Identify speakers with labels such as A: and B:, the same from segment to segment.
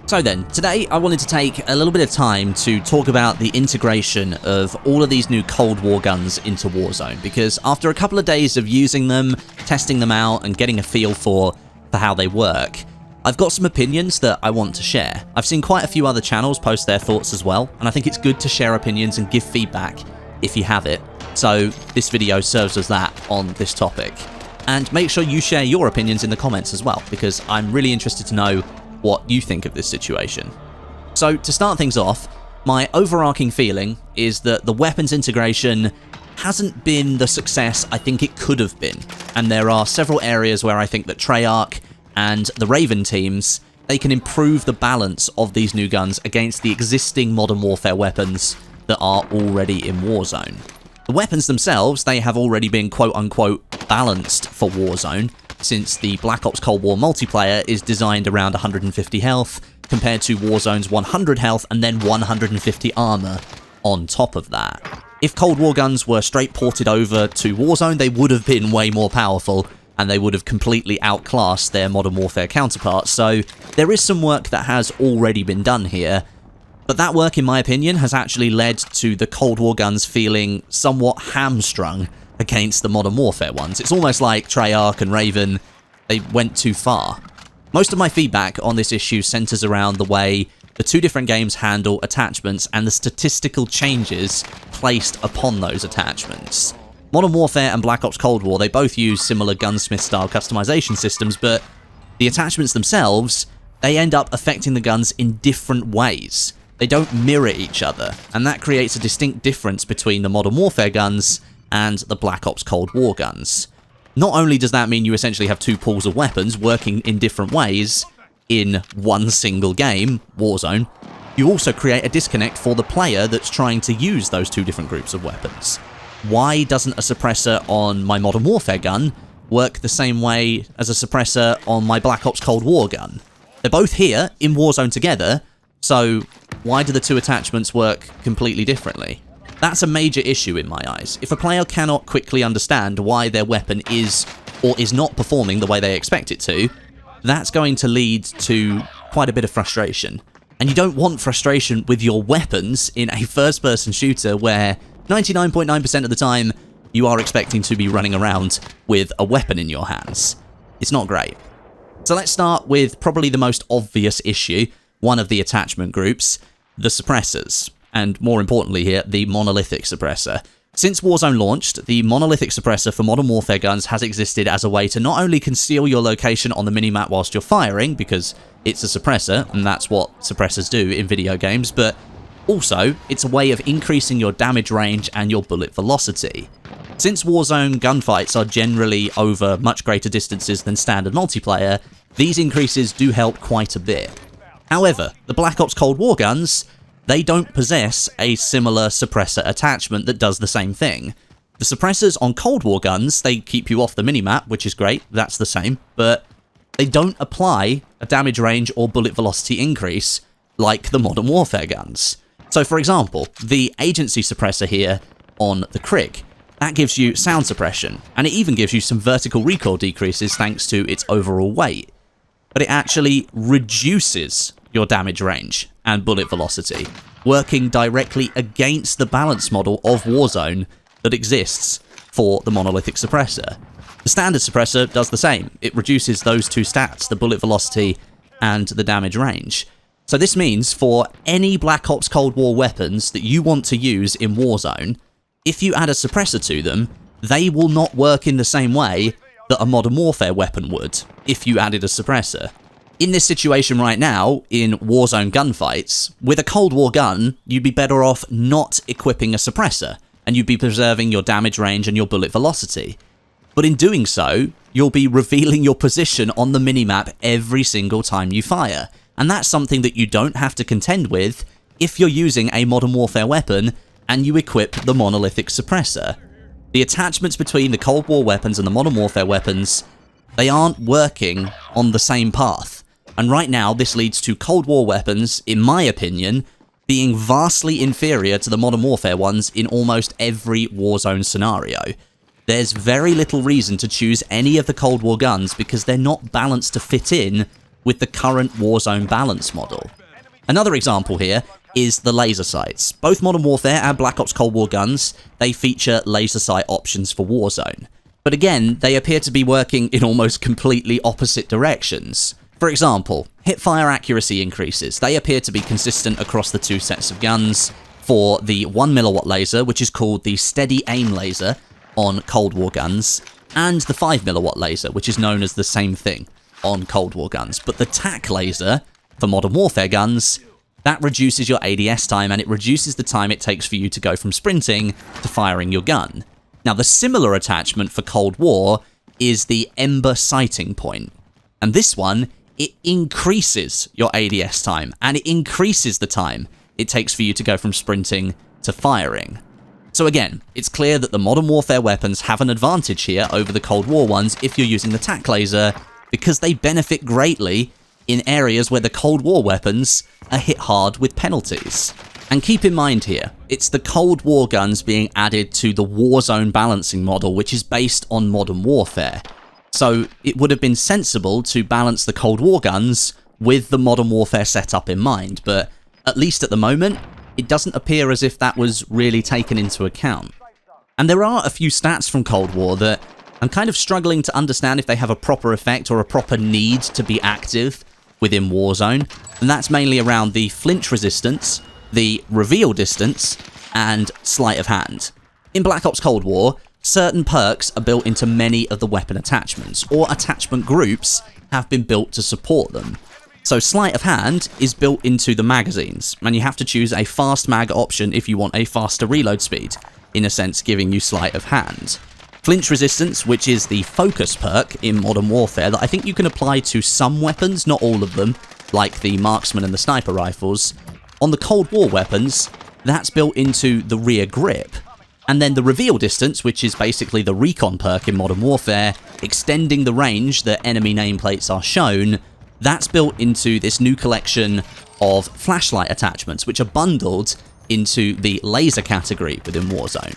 A: So then, today I wanted to take a little bit of time to talk about the integration of all of these new Cold War guns into Warzone, because after a couple of days of using them, testing them out, and getting a feel for how they work, I've got some opinions that I want to share. I've seen quite a few other channels post their thoughts as well, and I think it's good to share opinions and give feedback if you have it. So this video serves as that on this topic. And make sure you share your opinions in the comments as well, because I'm really interested to know what you think of this situation. So to start things off, my overarching feeling is that the weapons integration hasn't been the success I think it could have been, and there are several areas where I think that Treyarch and the Raven teams, they can improve the balance of these new guns against the existing Modern Warfare weapons that are already in Warzone. The weapons themselves, they have already been quote-unquote balanced for Warzone, since the Black Ops Cold War multiplayer is designed around 150 health, compared to Warzone's 100 health and then 150 armor on top of that. If Cold War guns were straight ported over to Warzone, they would have been way more powerful, and they would have completely outclassed their Modern Warfare counterparts, so there is some work that has already been done here. But that work, in my opinion, has actually led to the Cold War guns feeling somewhat hamstrung against the Modern Warfare ones. It's almost like Treyarch and Raven, they went too far. Most of my feedback on this issue centers around the way the two different games handle attachments and the statistical changes placed upon those attachments. Modern Warfare and Black Ops Cold War, they both use similar gunsmith-style customization systems, but the attachments themselves, they end up affecting the guns in different ways. They don't mirror each other, and that creates a distinct difference between the Modern Warfare guns and the Black Ops Cold War guns. Not only does that mean you essentially have two pools of weapons working in different ways in one single game, Warzone, you also create a disconnect for the player that's trying to use those two different groups of weapons. Why doesn't a suppressor on my Modern Warfare gun work the same way as a suppressor on my Black Ops Cold War gun? They're both here in Warzone together, so why do the two attachments work completely differently? That's a major issue in my eyes. If a player cannot quickly understand why their weapon is or is not performing the way they expect it to, that's going to lead to quite a bit of frustration. And you don't want frustration with your weapons in a first-person shooter where 99.9% of the time you are expecting to be running around with a weapon in your hands. It's not great. So let's start with probably the most obvious issue, one of the attachment groups, the suppressors. And more importantly here, the monolithic suppressor. Since Warzone launched, the monolithic suppressor for Modern Warfare guns has existed as a way to not only conceal your location on the minimap whilst you're firing, because it's a suppressor, and that's what suppressors do in video games, but also it's a way of increasing your damage range and your bullet velocity. Since Warzone gunfights are generally over much greater distances than standard multiplayer, these increases do help quite a bit. However, the Black Ops Cold War guns, they don't possess a similar suppressor attachment that does the same thing. The suppressors on Cold War guns, they keep you off the minimap, which is great, that's the same, but they don't apply a damage range or bullet velocity increase like the Modern Warfare guns. So for example, the agency suppressor here on the Krig, that gives you sound suppression, and it even gives you some vertical recoil decreases thanks to its overall weight. But it actually reduces your damage range and bullet velocity, working directly against the balance model of Warzone that exists for the monolithic suppressor. The standard suppressor does the same. It reduces those two stats, the bullet velocity and the damage range. So this means for any Black Ops Cold War weapons that you want to use in Warzone, if you add a suppressor to them, they will not work in the same way that a Modern Warfare weapon would if you added a suppressor. In this situation right now, in Warzone gunfights, with a Cold War gun, you'd be better off not equipping a suppressor, and you'd be preserving your damage range and your bullet velocity. But in doing so, you'll be revealing your position on the minimap every single time you fire, and that's something that you don't have to contend with if you're using a Modern Warfare weapon and you equip the monolithic suppressor. The attachments between the Cold War weapons and the Modern Warfare weapons, they aren't working on the same path. And right now, this leads to Cold War weapons, in my opinion, being vastly inferior to the Modern Warfare ones in almost every Warzone scenario. There's very little reason to choose any of the Cold War guns because they're not balanced to fit in with the current Warzone balance model. Another example here is the laser sights. Both Modern Warfare and Black Ops Cold War guns, they feature laser sight options for Warzone. But again, they appear to be working in almost completely opposite directions. For example, hipfire accuracy increases. They appear to be consistent across the two sets of guns. For the 1mW laser, which is called the steady aim laser on Cold War guns, and the 5mW laser, which is known as the same thing on Cold War guns. But the TAC laser for Modern Warfare guns, that reduces your ADS time, and it reduces the time it takes for you to go from sprinting to firing your gun. Now, the similar attachment for Cold War is the Ember sighting point. And this one, it increases your ADS time, and it increases the time it takes for you to go from sprinting to firing. So again, it's clear that the Modern Warfare weapons have an advantage here over the Cold War ones if you're using the TAC laser, because they benefit greatly in areas where the Cold War weapons are hit hard with penalties. And keep in mind here, it's the Cold War guns being added to the Warzone balancing model, which is based on Modern Warfare. So it would have been sensible to balance the Cold War guns with the Modern Warfare setup in mind, but at least at the moment, it doesn't appear as if that was really taken into account. And there are a few stats from Cold War that I'm kind of struggling to understand if they have a proper effect or a proper need to be active within Warzone, and that's mainly around the flinch resistance, the reveal distance, and sleight of hand. In Black Ops Cold War, certain perks are built into many of the weapon attachments, or attachment groups have been built to support them. So sleight of hand is built into the magazines, and you have to choose a fast mag option if you want a faster reload speed, in a sense giving you sleight of hand. Flinch resistance, which is the focus perk in Modern Warfare that I think you can apply to some weapons, not all of them, like the marksman and the sniper rifles. On the Cold War weapons, that's built into the rear grip. And then the reveal distance, which is basically the recon perk in Modern Warfare, extending the range that enemy nameplates are shown, that's built into this new collection of flashlight attachments, which are bundled into the laser category within Warzone.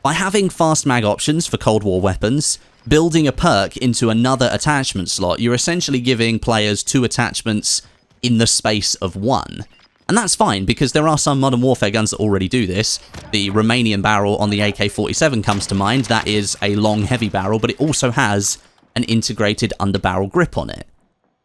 A: By having fast mag options for Cold War weapons, building a perk into another attachment slot, you're essentially giving players two attachments in the space of one. And that's fine, because there are some Modern Warfare guns that already do this. The Romanian barrel on the AK-47 comes to mind. That is a long, heavy barrel, but it also has an integrated underbarrel grip on it.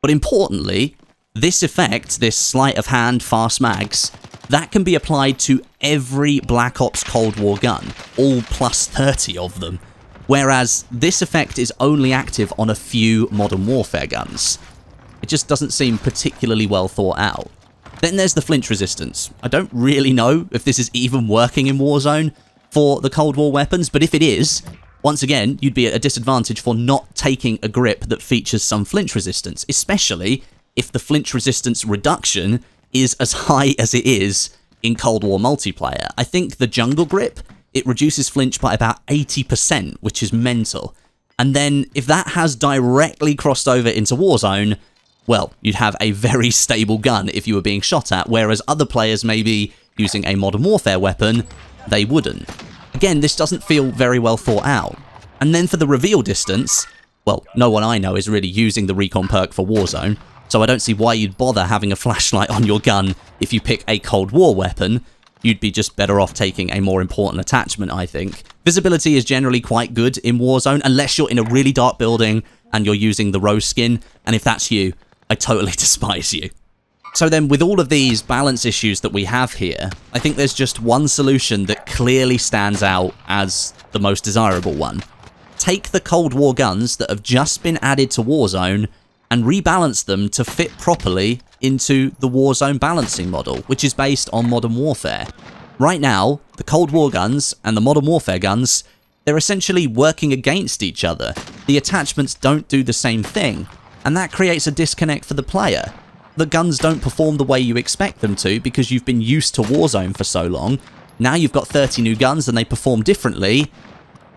A: But importantly, this effect, this sleight of hand fast mags, that can be applied to every Black Ops Cold War gun, all plus 30 of them, whereas this effect is only active on a few Modern Warfare guns. It just doesn't seem particularly well thought out. Then there's the flinch resistance. I don't really know if this is even working in Warzone for the Cold War weapons, but if it is, once again, you'd be at a disadvantage for not taking a grip that features some flinch resistance, especially if the flinch resistance reduction is as high as it is in Cold War multiplayer. I think the jungle grip, it reduces flinch by about 80%, which is mental. And then if that has directly crossed over into Warzone, well, you'd have a very stable gun if you were being shot at, whereas other players maybe using a Modern Warfare weapon, they wouldn't. Again, this doesn't feel very well thought out. And then for the reveal distance, well, no one I know is really using the recon perk for Warzone, so I don't see why you'd bother having a flashlight on your gun if you pick a Cold War weapon. You'd be just better off taking a more important attachment, I think. Visibility is generally quite good in Warzone, unless you're in a really dark building and you're using the rose skin, and if that's you, I totally despise you. So then, with all of these balance issues that we have here, I think there's just one solution that clearly stands out as the most desirable one. Take the Cold War guns that have just been added to Warzone and rebalance them to fit properly into the Warzone balancing model, which is based on Modern Warfare. Right now, the Cold War guns and the Modern Warfare guns, they're essentially working against each other. The attachments don't do the same thing, and that creates a disconnect for the player. The guns don't perform the way you expect them to because you've been used to Warzone for so long. Now you've got 30 new guns and they perform differently.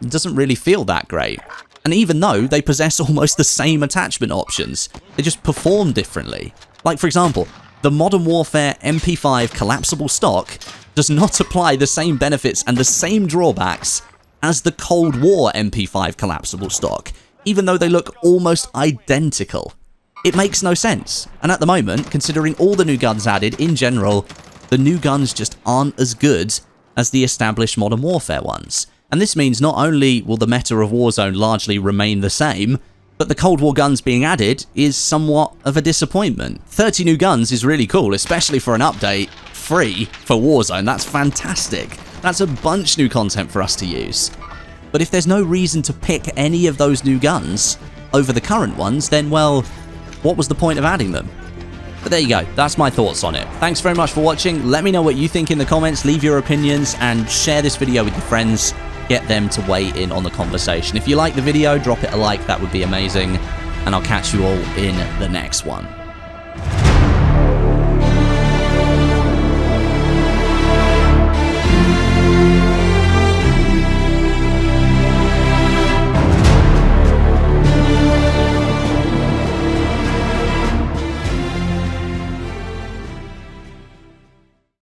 A: It doesn't really feel that great. And even though they possess almost the same attachment options, they just perform differently. Like, for example, the Modern Warfare MP5 collapsible stock does not apply the same benefits and the same drawbacks as the Cold War MP5 collapsible stock, even though they look almost identical. It makes no sense. And at the moment, considering all the new guns added in general, the new guns just aren't as good as the established Modern Warfare ones. And this means not only will the meta of Warzone largely remain the same, but the Cold War guns being added is somewhat of a disappointment. 30 new guns is really cool, especially for an update free for Warzone. That's fantastic. That's a bunch new content for us to use. But if there's no reason to pick any of those new guns over the current ones, then, well, what was the point of adding them? But there you go, that's my thoughts on it. Thanks very much for watching. Let me know what you think in the comments, leave your opinions, and share this video with your friends. Get them to weigh in on the conversation. If you like the video, drop it a like, that would be amazing. And I'll catch you all in the next one.